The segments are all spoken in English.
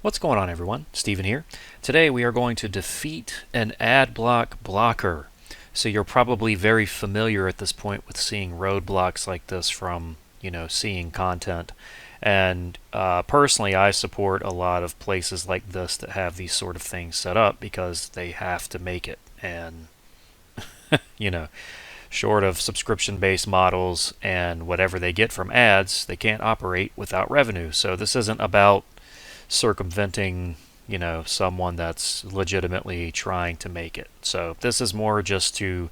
What's going on, everyone? Steven here. Today we are going to defeat an Adblock Blocker. So you're probably very familiar at this point with seeing roadblocks like this from, seeing content. And personally, I support a lot of places like this that have these sort of things set up because they have to make it. And, short of subscription-based models and whatever they get from ads, they can't operate without revenue. So this isn't about circumventing, someone that's legitimately trying to make it. So this is more just to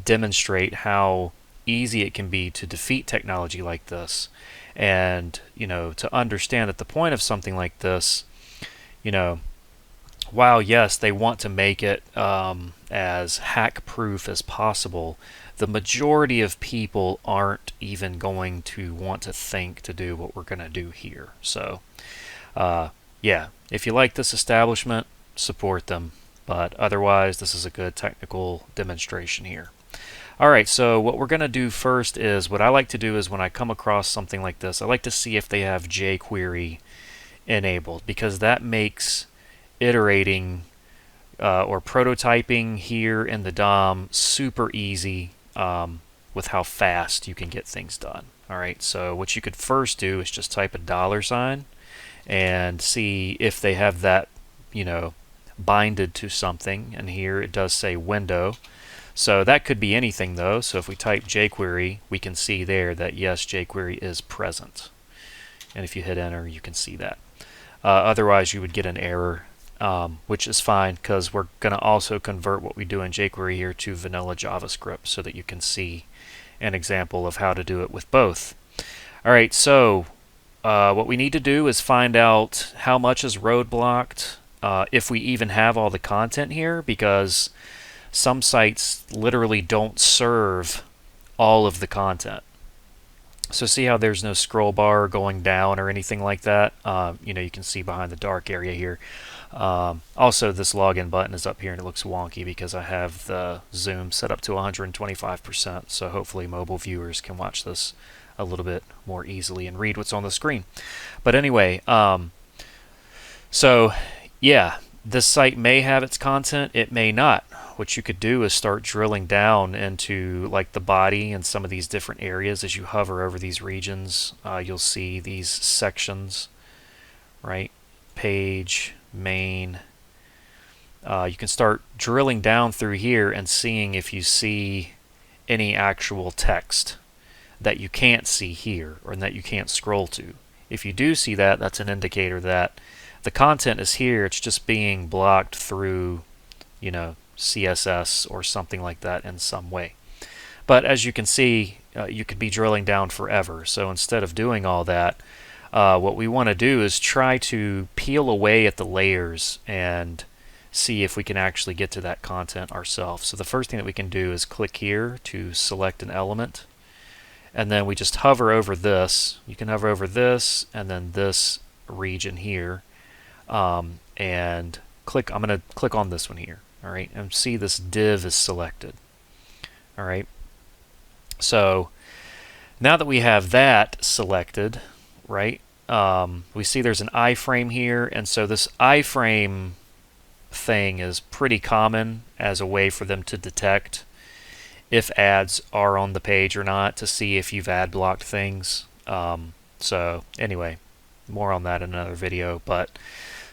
demonstrate how easy it can be to defeat technology like this, and to understand that the point of something like this, while yes, they want to make it as hack-proof as possible, the majority of people aren't even going to want to think to do what we're going to do here. So yeah, if you like this establishment, support them. But otherwise, this is a good technical demonstration here. Alright, so what we're going to do first is, what I like to do is when I come across something like this, I like to see if they have jQuery enabled, because that makes iterating or prototyping here in the DOM super easy with how fast you can get things done. Alright, so what you could first do is just type a $sign and see if they have that, binded to something. And here it does say window. So that could be anything though. So if we type jQuery, we can see there that yes, jQuery is present. And if you hit enter, you can see that. Otherwise, you would get an error, which is fine because we're going to also convert what we do in jQuery here to vanilla JavaScript so that you can see an example of how to do it with both. Alright, so what we need to do is find out how much is roadblocked, if we even have all the content here, because some sites literally don't serve all of the content. So see how there's no scroll bar going down or anything like that? You can see behind the dark area here. Also, this login button is up here and it looks wonky because I have the zoom set up to 125%, so hopefully mobile viewers can watch this a little bit more easily and read what's on the screen. But anyway, so yeah, this site may have its content, it may not. What you could do is start drilling down into like the body and some of these different areas. As you hover over these regions, you'll see these sections, right? Page, main. You can start drilling down through here and seeing if you see any actual text that you can't see here or that you can't scroll to. If you do see that, that's an indicator that the content is here, it's just being blocked through, CSS or something like that in some way. But as you can see, you could be drilling down forever. So instead of doing all that, what we want to do is try to peel away at the layers and see if we can actually get to that content ourselves. So the first thing that we can do is click here to select an element. And then we just hover over this. You can hover over this and then this region here, and click. I'm going to click on this one here. All right, and see this div is selected. All right. So now that we have that selected, right, we see there's an iframe here, and so this iframe thing is pretty common as a way for them to detect if ads are on the page or not, to see if you've ad blocked things. So anyway, more on that in another video. But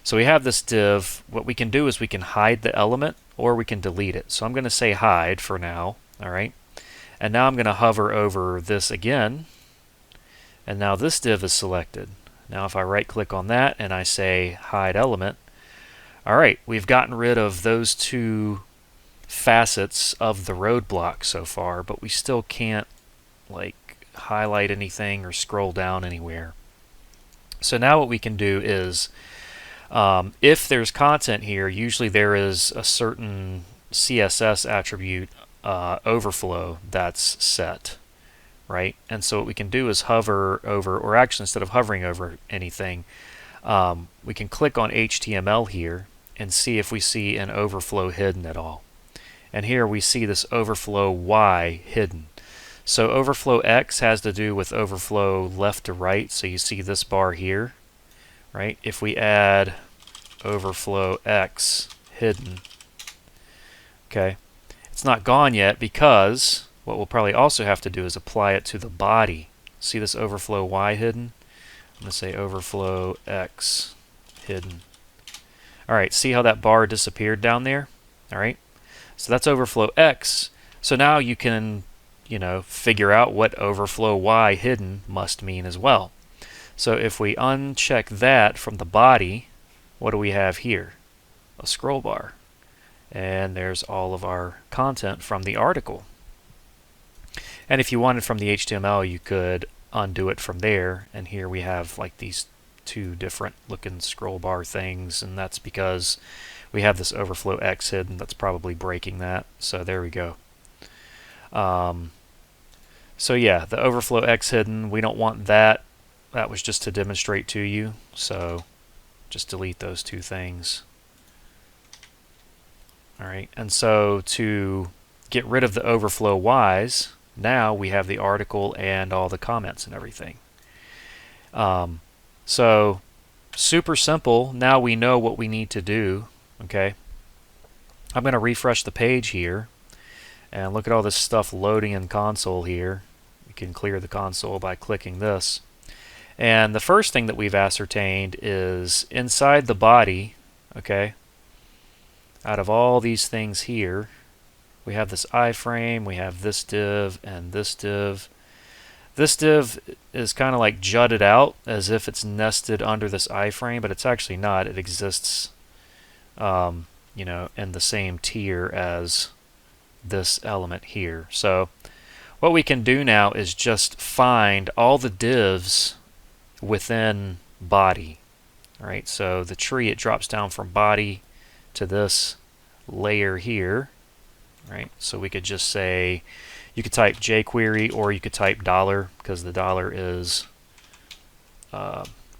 so we have this div. What we can do is we can hide the element or we can delete it. So I'm going to say hide for now. All right. And now I'm going to hover over this again. And now this div is selected. Now if I right click on that and I say hide element, all right, we've gotten rid of those two facets of the roadblock so far, but we still can't like highlight anything or scroll down anywhere. So now what we can do is, if there's content here, usually there is a certain CSS attribute overflow that's set, right? And so what we can do is hover over, or actually instead of hovering over anything, we can click on HTML here and see if we see an overflow hidden at all. And here we see this overflow Y hidden. So overflow X has to do with overflow left to right. So you see this bar here, right? If we add overflow x hidden. Okay, it's not gone yet because what we'll probably also have to do is apply it to the body. See this overflow y hidden? I'm going to say overflow x hidden. All right, see how that bar disappeared down there? All right, so that's overflow x. So now you can, figure out what overflow y hidden must mean as well. So if we uncheck that from the body, what do we have here? A scroll bar. And there's all of our content from the article. And if you wanted from the HTML, you could undo it from there. And here we have like these two different looking scroll bar things, and that's because we have this overflow x hidden that's probably breaking that. So there we go. So yeah, the overflow x hidden, we don't want that. That was just to demonstrate to you. So just delete those two things. All right, and so to get rid of the overflow y's, now we have the article and all the comments and everything. So super simple. Now we know what we need to do. Okay, I'm going to refresh the page here, and look at all this stuff loading in console here. You can clear the console by clicking this. And the first thing that we've ascertained is inside the body, okay, out of all these things here, we have this iframe, we have this div, and this div. This div is kind of like jutted out as if it's nested under this iframe, but it's actually not. It exists, in the same tier as this element here. So what we can do now is just find all the divs within body. All right, so the tree, it drops down from body to this layer here. Right, so we could just say, you could type jQuery or you could type $, because the $, is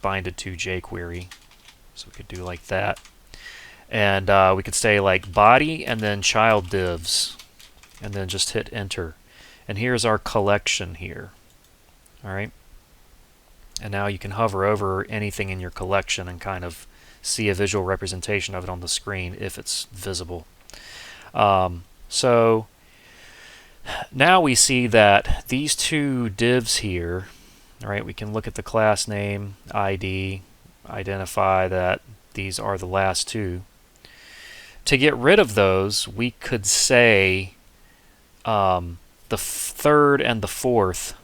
binded to jQuery. So we could do like that. And we could say like body and then child divs, and then just hit enter. And here's our collection here. All right. And now you can hover over anything in your collection and kind of see a visual representation of it on the screen if it's visible. So now we see that these two divs here, all right, we can look at the class name, ID, identify that these are the last two. To get rid of those, we could say the third and the fourth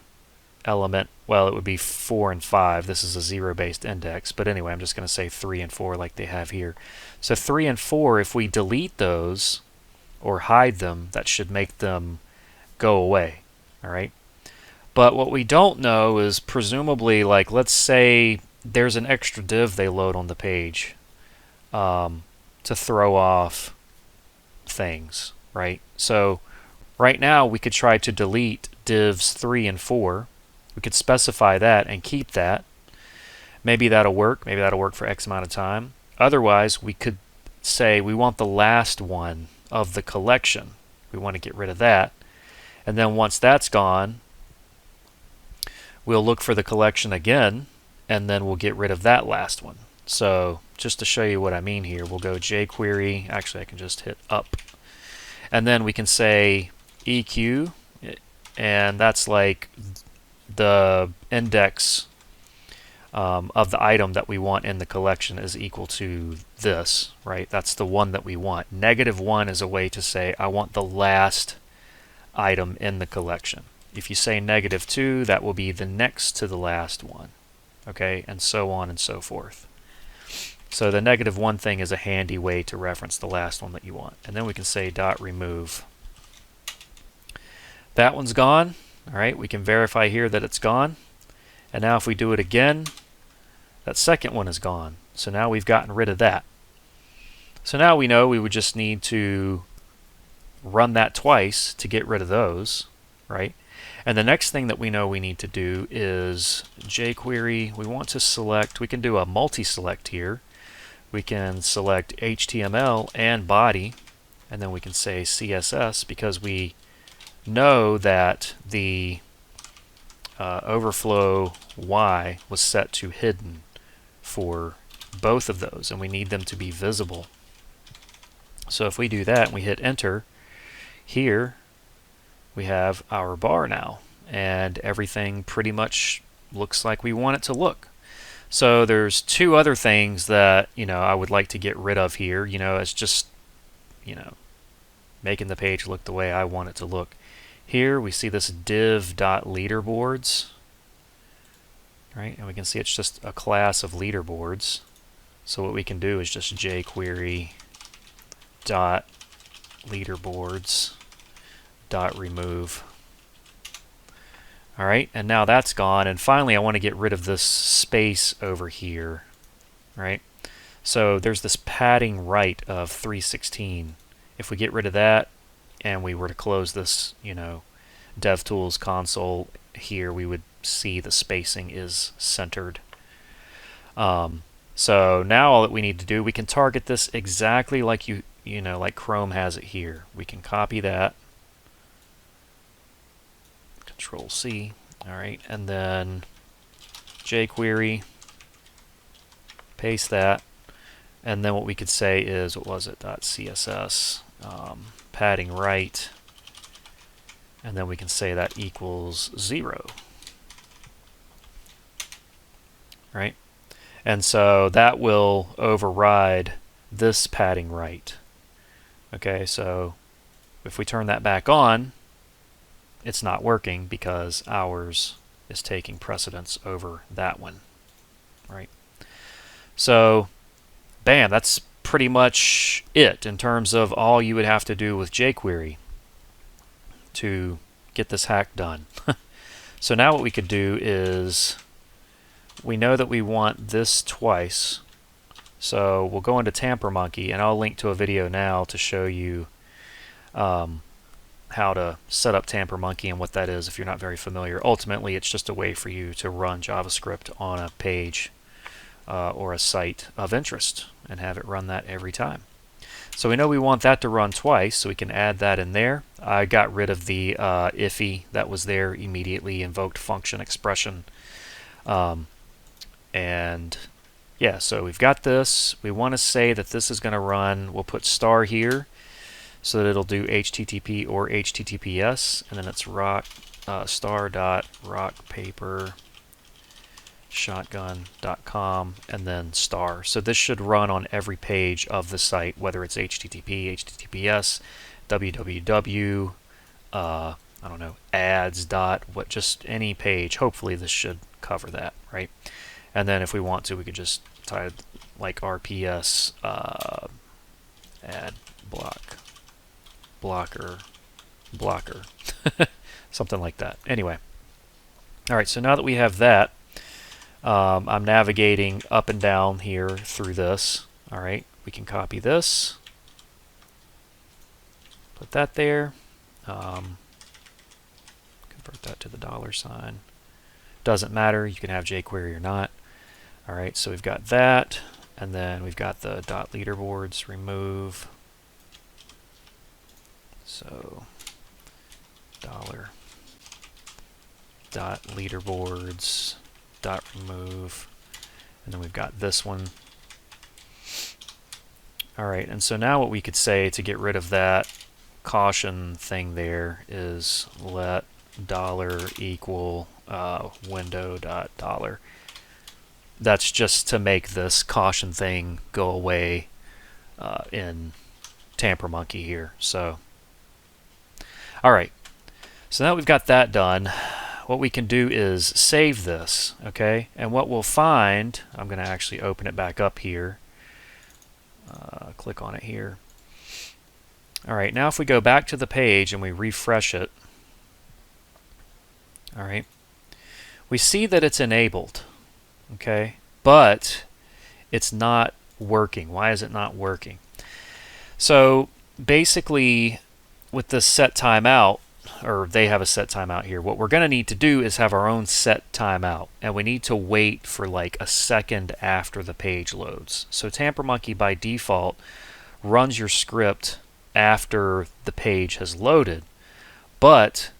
element, well, it would be 4 and 5. This is a zero-based index, but anyway, I'm just going to say 3 and 4 like they have here. So 3 and 4, if we delete those or hide them, that should make them go away. All right. But what we don't know is presumably, like, let's say there's an extra div they load on the page to throw off things, right? So right now we could try to delete divs 3 and 4. We could specify that and keep that. Maybe that'll work. Maybe that'll work for X amount of time. Otherwise, we could say we want the last one of the collection. We want to get rid of that. And then once that's gone, we'll look for the collection again, and then we'll get rid of that last one. So just to show you what I mean here, we'll go jQuery. Actually, I can just hit up. And then we can say EQ, and that's like the index of the item that we want in the collection is equal to this, right? That's the one that we want. -1 is a way to say I want the last item in the collection. If you say -2, that will be the next to the last one, okay, and so on and so forth. So the -1 thing is a handy way to reference the last one that you want. And then we can say .remove. That one's gone. All right, we can verify here that it's gone. And now if we do it again, that second one is gone. So now we've gotten rid of that. So now we know we would just need to run that twice to get rid of those, right? And the next thing that we know we need to do is jQuery. We want to select, we can do a multi-select here. We can select HTML and body, and then we can say CSS because we know that the overflow Y was set to hidden for both of those, and we need them to be visible. So if we do that and we hit enter, here we have our bar now, and everything pretty much looks like we want it to look. So there's two other things that I would like to get rid of here. It's just making the page look the way I want it to look. Here we see this div.leaderboards, right? And we can see it's just a class of leaderboards. So what we can do is just jQuery dot leaderboards dot remove. All right, and now that's gone. And finally, I want to get rid of this space over here, right? So there's this padding right of 316. If we get rid of that and we were to close this, DevTools console here, we would see the spacing is centered. So now all that we need to do, we can target this exactly like like Chrome has it here. We can copy that. Control C. All right, and then jQuery, paste that, and then what we could say is, what was it? .css, padding right, and then we can say that equals 0. Right? And so that will override this padding right. Okay, so if we turn that back on, it's not working because ours is taking precedence over that one. Right? So, bam, that's pretty much it in terms of all you would have to do with jQuery to get this hack done. So now what we could do is, we know that we want this twice, so we'll go into TamperMonkey, and I'll link to a video now to show you how to set up TamperMonkey and what that is if you're not very familiar. Ultimately, it's just a way for you to run JavaScript on a page or a site of interest and have it run that every time. So we know we want that to run twice, so we can add that in there. I got rid of the iffy that was there, immediately invoked function expression. And yeah, so we've got this. We want to say that this is going to run, we'll put star here so that it'll do HTTP or HTTPS, and then it's star.rockpapershotgun.com, and then star. So this should run on every page of the site, whether it's HTTP, HTTPS, www, I don't know, ads dot, just any page. Hopefully this should cover that, right? And then if we want to, we could just type like RPS Adblock Blocker, something like that. Anyway, all right. So now that we have that, I'm navigating up and down here through this. All right, we can copy this, put that there, convert that to the $sign. Doesn't matter. You can have jQuery or not. All right, so we've got that, and then we've got the .leaderboards remove. So $.leaderboards .remove, and then we've got this one. All right, and so now what we could say to get rid of that caution thing there is let $. Equal window.$. That's just to make this caution thing go away in TamperMonkey here. So, all right. So now we've got that done. What we can do is save this, okay? And what we'll find, I'm going to actually open it back up here. Click on it here. All right, now if we go back to the page and we refresh it, all right, we see that it's enabled, okay? But it's not working. Why is it not working? So basically, with this set timeout, or they have a set timeout here, what we're going to need to do is have our own set timeout, and we need to wait for like a second after the page loads. So TamperMonkey by default runs your script after the page has loaded, but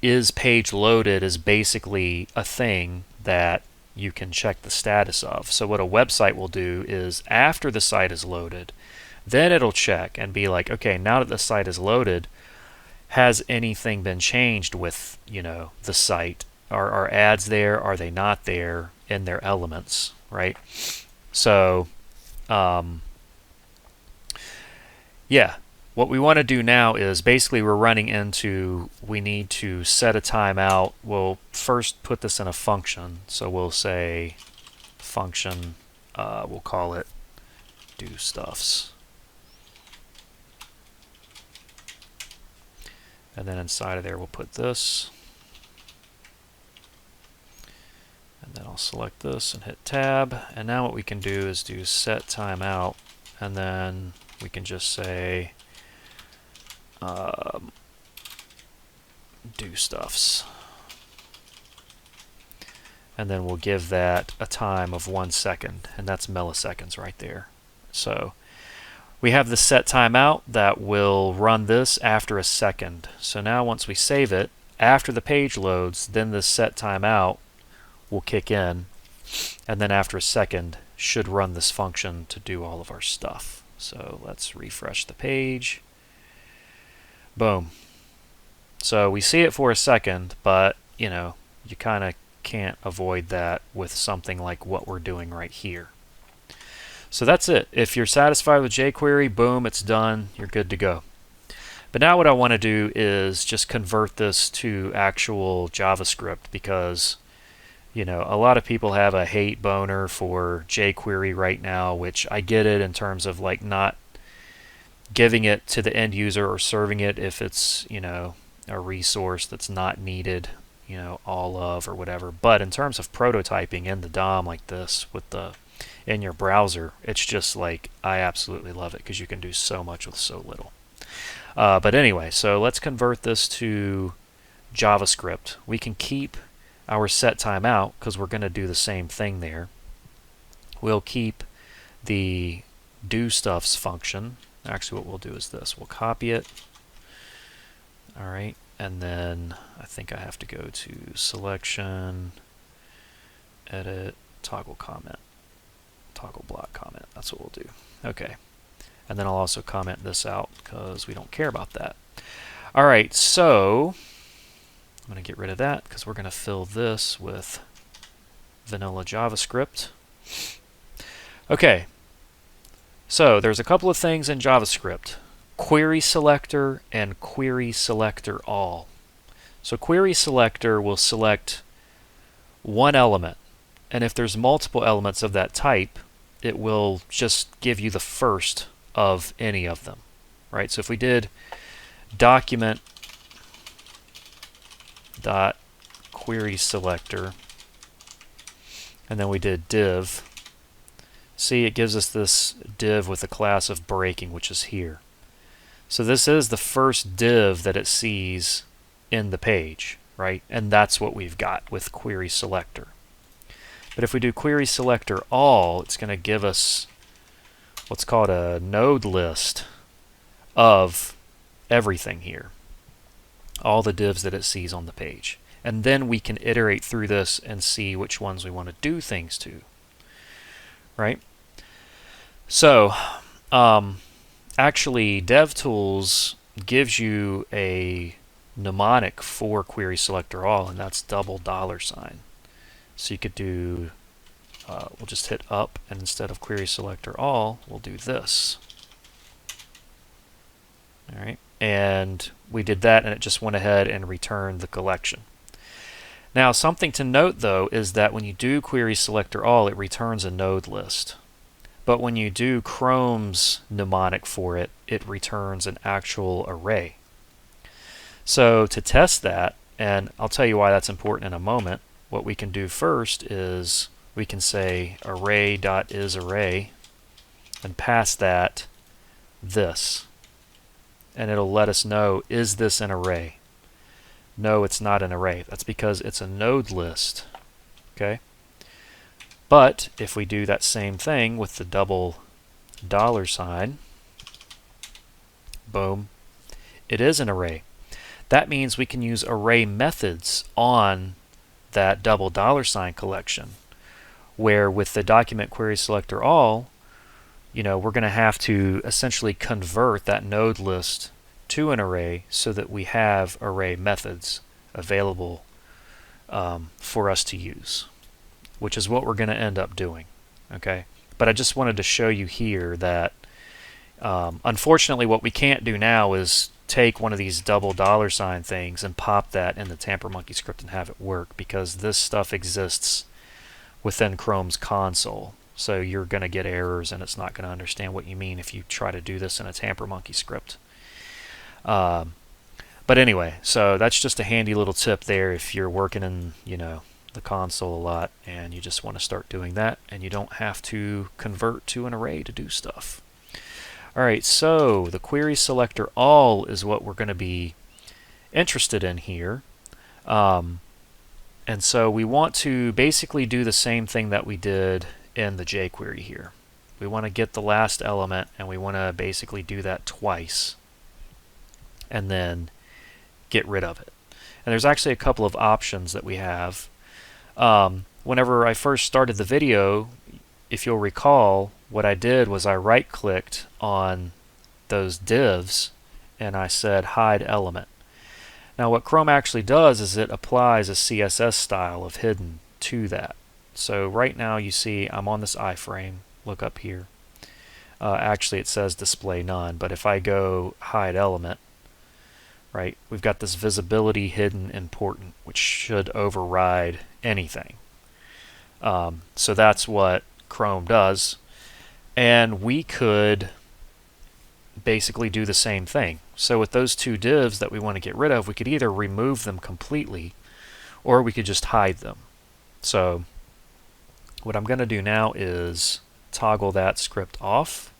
is page loaded is basically a thing that you can check the status of. So what a website will do is after the site is loaded, then it'll check and be like, okay, now that the site is loaded, has anything been changed with, the site? Are ads there? Are they not there in their elements, right? So, yeah, what we want to do now is basically we're running into, we need to set a timeout. We'll first put this in a function. So we'll say function, we'll call it do stuffs. And then inside of there we'll put this. And then I'll select this and hit tab. And now what we can do is do set timeout. And then we can just say do stuffs. And then we'll give that a time of 1 second. And that's milliseconds right there. So we have the set timeout that will run this after a second. So now once we save it, after the page loads, then the set timeout will kick in, and then after a second should run this function to do all of our stuff. So let's refresh the page. Boom. So we see it for a second, but you kind of can't avoid that with something like what we're doing right here. So that's it. If you're satisfied with jQuery, boom, it's done. You're good to go. But now what I want to do is just convert this to actual JavaScript, because a lot of people have a hate boner for jQuery right now, which I get it in terms of like not giving it to the end user or serving it if it's a resource that's not needed all of or whatever. But in terms of prototyping in the DOM like this with the in your browser, it's just like I absolutely love it because you can do so much with so little. But anyway, so let's convert this to JavaScript. We can keep our set timeout because we're going to do the same thing there. We'll keep the do stuffs function. Actually, what we'll do is this. We'll copy it. All right, and then I think I have to go to selection, edit, toggle comment, toggle block comment. That's what we'll do. Okay, and then I'll also comment this out because we don't care about that. All right, so I'm going to get rid of that because we're going to fill this with vanilla JavaScript. Okay, so there's a couple of things in JavaScript. Query selector and query selector all. So query selector will select one element, and if there's multiple elements of that type, it will just give you the first of any of them, right? So if we did document dot query selector and then we did div, see, it gives us this div with the class of breaking, which is here. So this is the first div that it sees in the page, right? And that's what we've got with query selector. But if we do query selector all, it's going to give us what's called a node list of everything here, all the divs that it sees on the page. And then we can iterate through this and see which ones we want to do things to, right? So actually DevTools gives you a mnemonic for query selector all, and that's $. So you could do, we'll just hit up, and instead of query selector all, we'll do this. All right, and we did that, and it just went ahead and returned the collection. Now, something to note, though, is that when you do query selector all, it returns a node list. But when you do Chrome's mnemonic for it, it returns an actual array. So to test that, and I'll tell you why that's important in a moment, what we can do first is we can say array.isArray and pass that this. And it'll let us know, is this an array? No, it's not an array. That's because it's a node list. Okay? But if we do that same thing with the $, boom, it is an array. That means we can use array methods on that $, collection. where with the document query selector all, we're going to have to essentially convert that node list to an array so that we have array methods available for us to use, which is what we're going to end up doing. Okay, but I just wanted to show you here that unfortunately what we can't do now is take one of these double $ things and pop that in the TamperMonkey script and have it work, because this stuff exists within Chrome's console. So you're going to get errors and it's not going to understand what you mean if you try to do this in a TamperMonkey script. But anyway, so that's just a handy little tip there if you're working in, the console a lot and you just want to start doing that and you don't have to convert to an array to do stuff. Alright, so the query selector all is what we're going to be interested in here. And so we want to basically do the same thing that we did in the jQuery here. We want to get the last element and we want to basically do that twice and then get rid of it. And there's actually a couple of options that we have. Whenever I first started the video, if you'll recall, what I did was I right-clicked on those divs and I said hide element. Now what Chrome actually does is it applies a CSS style of hidden to that. So right now you see I'm on this iframe. Look up here. Actually it says display none, but if I go hide element, right, we've got this visibility hidden important, which should override anything. So that's what Chrome does, and we could basically do the same thing. So with those two divs that we want to get rid of, we could either remove them completely or we could just hide them. So what I'm going to do now is toggle that script off.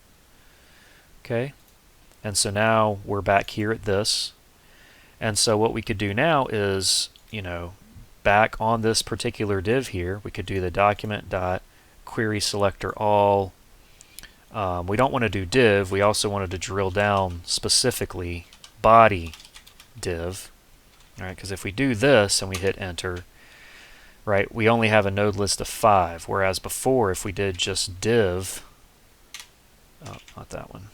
Okay, and so now we're back here at this, and so what we could do now is, back on this particular div here, we could do the document dot query selector all. We don't want to do div, we also wanted to drill down specifically body div. Alright, because if we do this and we hit enter, right, we only have a node list of 5, whereas before if we did just div, oh, not that one.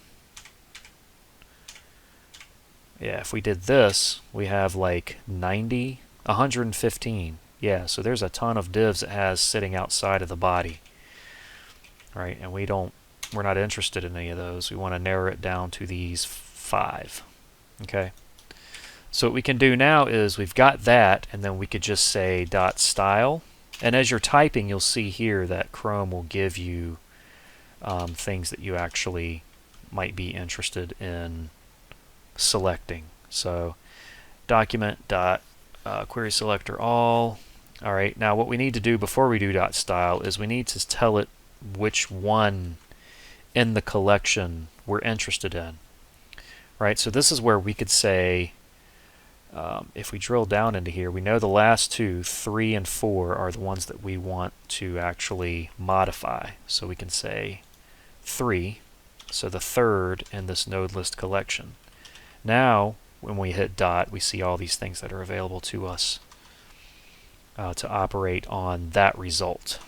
Yeah, if we did this, we have like 90, 115. Yeah, so there's a ton of divs it has sitting outside of the body. Right, and we're not interested in any of those. We want to narrow it down to these 5. Okay. So what we can do now is we've got that, and then we could just say dot style. And as you're typing, you'll see here that Chrome will give you things that you actually might be interested in selecting. So document dot query selector all. All right. Now what we need to do before we do dot style is we need to tell it which one in the collection we're interested in. Right. So this is where we could say, if we drill down into here, we know the last two, 3 and 4, are the ones that we want to actually modify. So we can say 3, so the third in this node list collection. Now, when we hit dot, we see all these things that are available to us to operate on that result.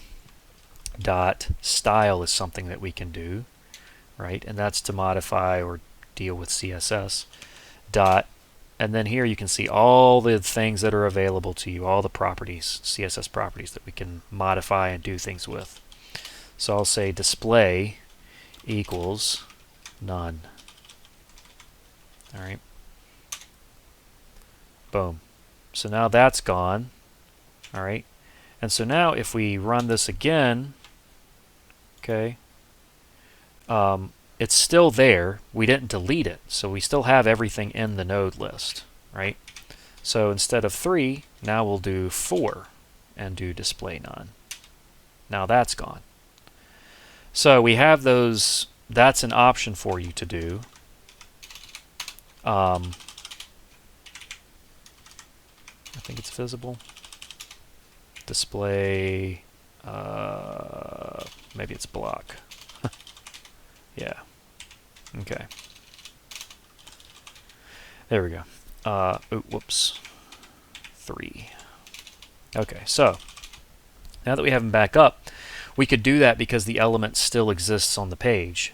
Dot style is something that we can do, right? And that's to modify or deal with CSS. Dot, and then here you can see all the things that are available to you, all the properties, CSS properties that we can modify and do things with. So I'll say display equals none. All right. Boom. So now that's gone. All right. And so now if we run this again, okay, it's still there. We didn't delete it. So we still have everything in the node list, right? So instead of 3, now we'll do 4 and do display none. Now that's gone. So we have those. That's an option for you to do. I think it's visible. Display, maybe it's block. Yeah. Okay. There we go. Whoops. 3. Okay, so now that we have them back up, we could do that because the element still exists on the page.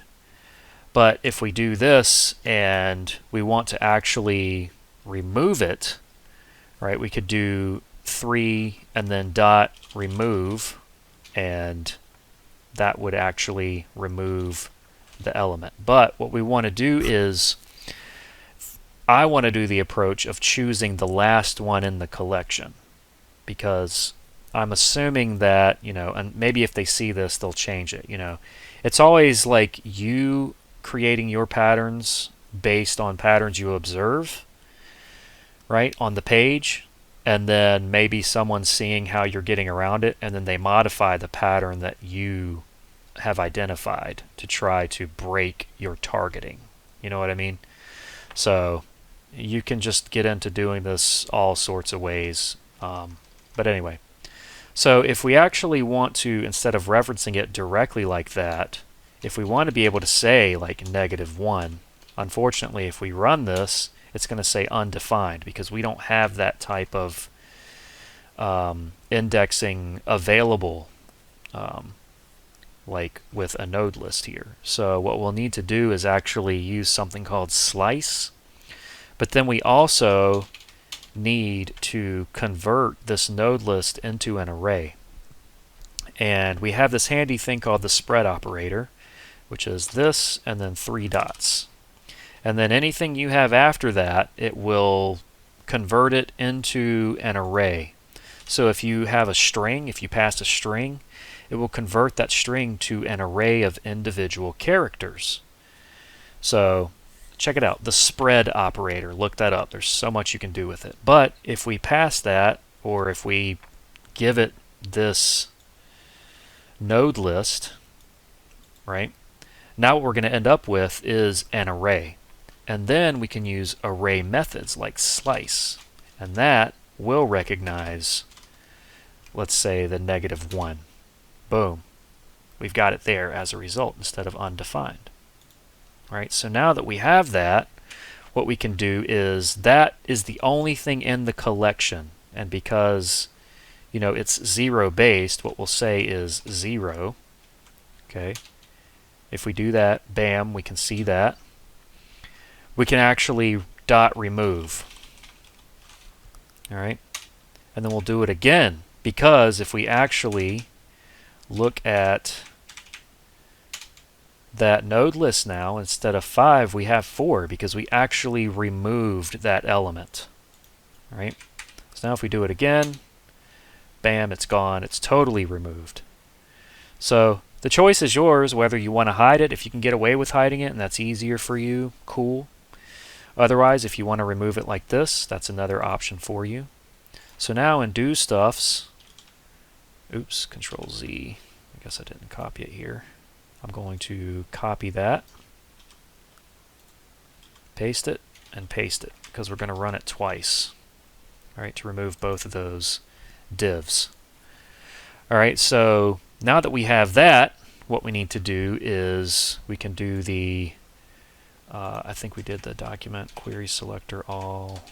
But if we do this and we want to actually remove it, right, we could do 3 and then dot remove, and that would actually remove the element. But what we want to do is, I want to do the approach of choosing the last one in the collection, because I'm assuming that, and maybe if they see this, they'll change it. It's always like you creating your patterns based on patterns you observe, right, on the page, and then maybe someone's seeing how you're getting around it, and then they modify the pattern that you have identified to try to break your targeting. You know what I mean? So you can just get into doing this all sorts of ways. But anyway, so if we actually want to, instead of referencing it directly like that, if we want to be able to say like -1, unfortunately, if we run this, it's going to say undefined because we don't have that type of indexing available like with a node list here. So what we'll need to do is actually use something called slice, but then we also need to convert this node list into an array. And we have this handy thing called the spread operator, which is this and then 3 dots. And then anything you have after that, it will convert it into an array. So if you have a string, if you pass a string, it will convert that string to an array of individual characters. So check it out, the spread operator. Look that up. There's so much you can do with it. But if we pass that, or if we give it this node list, right, now what we're going to end up with is an array. And then we can use array methods like slice. And that will recognize, let's say, the -1. Boom. We've got it there as a result instead of undefined. All right, so now that we have that, what we can do is, that is the only thing in the collection. And because, it's 0 based, what we'll say is 0. Okay. If we do that, bam, we can see that. We can actually dot remove. All right. And then we'll do it again, because if we actually look at that node list now, instead of 5, we have 4 because we actually removed that element. All right. So now if we do it again, bam, it's gone. It's totally removed. So the choice is yours whether you want to hide it. If you can get away with hiding it and that's easier for you, cool. Otherwise, if you want to remove it like this, that's another option for you. So now in do stuffs, oops, Control Z. I guess I didn't copy it here. I'm going to copy that, paste it, and paste it, because we're going to run it twice. All right, to remove both of those divs. All right, so now that we have that, what we need to do is we can do the, I think we did the document query selector all.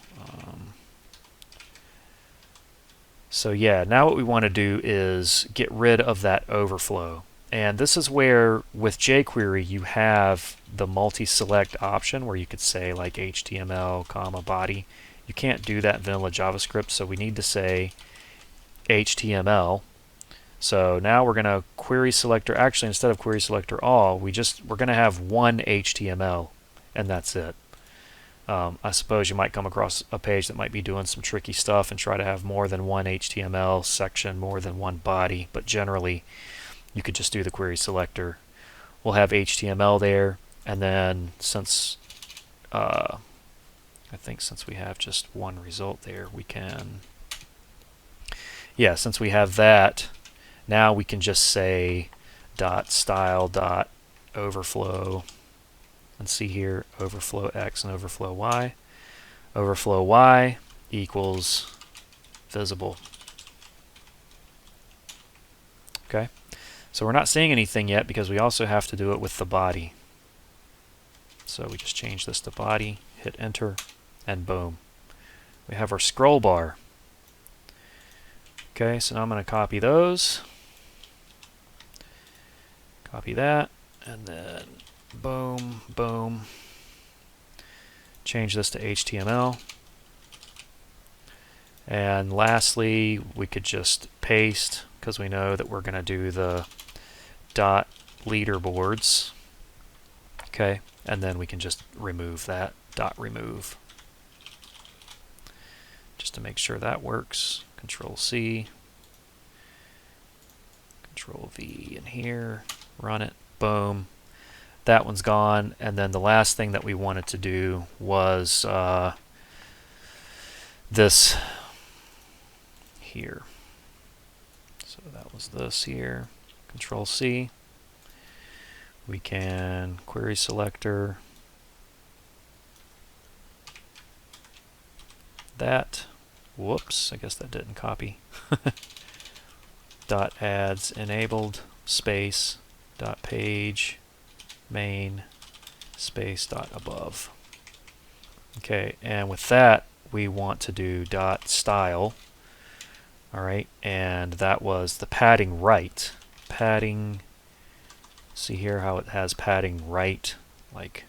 So yeah, now what we want to do is get rid of that overflow. And this is where, with jQuery, you have the multi-select option where you could say like HTML, body. You can't do that in vanilla JavaScript, so we need to say HTML. So now we're going to query selector, actually instead of query selector all, we're going to have one HTML, and that's it. I suppose you might come across a page that might be doing some tricky stuff and try to have more than one HTML section, more than one body, but generally you could just do the query selector. We'll have HTML there, and then since I think since we have just one result there, we can, yeah, since we have that, now we can just say .style.overflow, and see here, overflow X and overflow Y. Overflow Y equals visible. Okay, so we're not seeing anything yet because we also have to do it with the body. So we just change this to body, hit enter, and boom. We have our scroll bar. Okay, so now I'm going to copy those. Copy that, and then boom, boom. Change this to HTML. And lastly, we could just paste, because we know that we're going to do the dot leaderboards. Okay, and then we can just remove that, dot remove. Just to make sure that works. Control C, Control V in here, run it, boom. That one's gone, and then the last thing that we wanted to do was this here. So that was this here. Control C. We can query selector that. Whoops, I guess that didn't copy. Dot ads enabled space dot page main space dot above. Okay, and with that we want to do dot style. All right, and that was the padding right. Padding, see here how it has padding right, like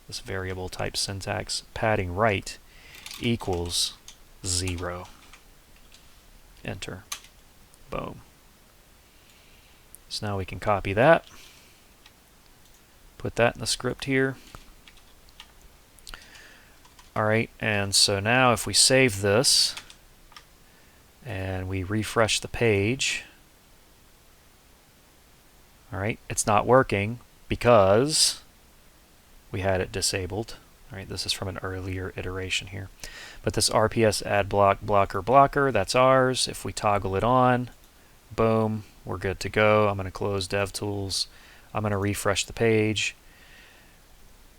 this variable type syntax. Padding right equals 0. Enter. Boom. So now we can copy that. Put that in the script here. All right, and so now if we save this and we refresh the page, all right, it's not working because we had it disabled. All right, this is from an earlier iteration here. But this RPS Adblock Blocker, that's ours. If we toggle it on, boom, we're good to go. I'm going to close DevTools. I'm going to refresh the page.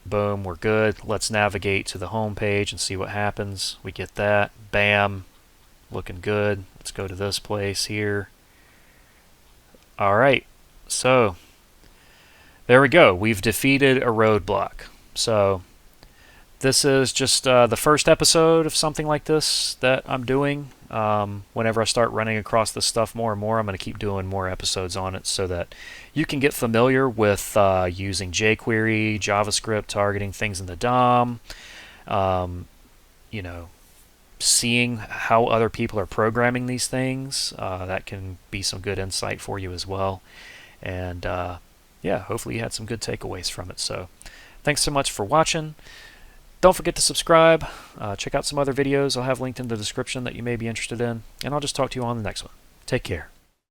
Boom, we're good. Let's navigate to the home page and see what happens. We get that. Bam, looking good. Let's go to this place here. All right, so there we go. We've defeated a roadblock. So this is just the first episode of something like this that I'm doing. Whenever I start running across this stuff more and more, I'm going to keep doing more episodes on it so that you can get familiar with using jQuery, JavaScript, targeting things in the DOM, you know, seeing how other people are programming these things. That can be some good insight for you as well. And yeah, hopefully you had some good takeaways from it. So thanks so much for watching. Don't forget to subscribe. Check out some other videos I'll have linked in the description that you may be interested in. And I'll just talk to you on the next one. Take care.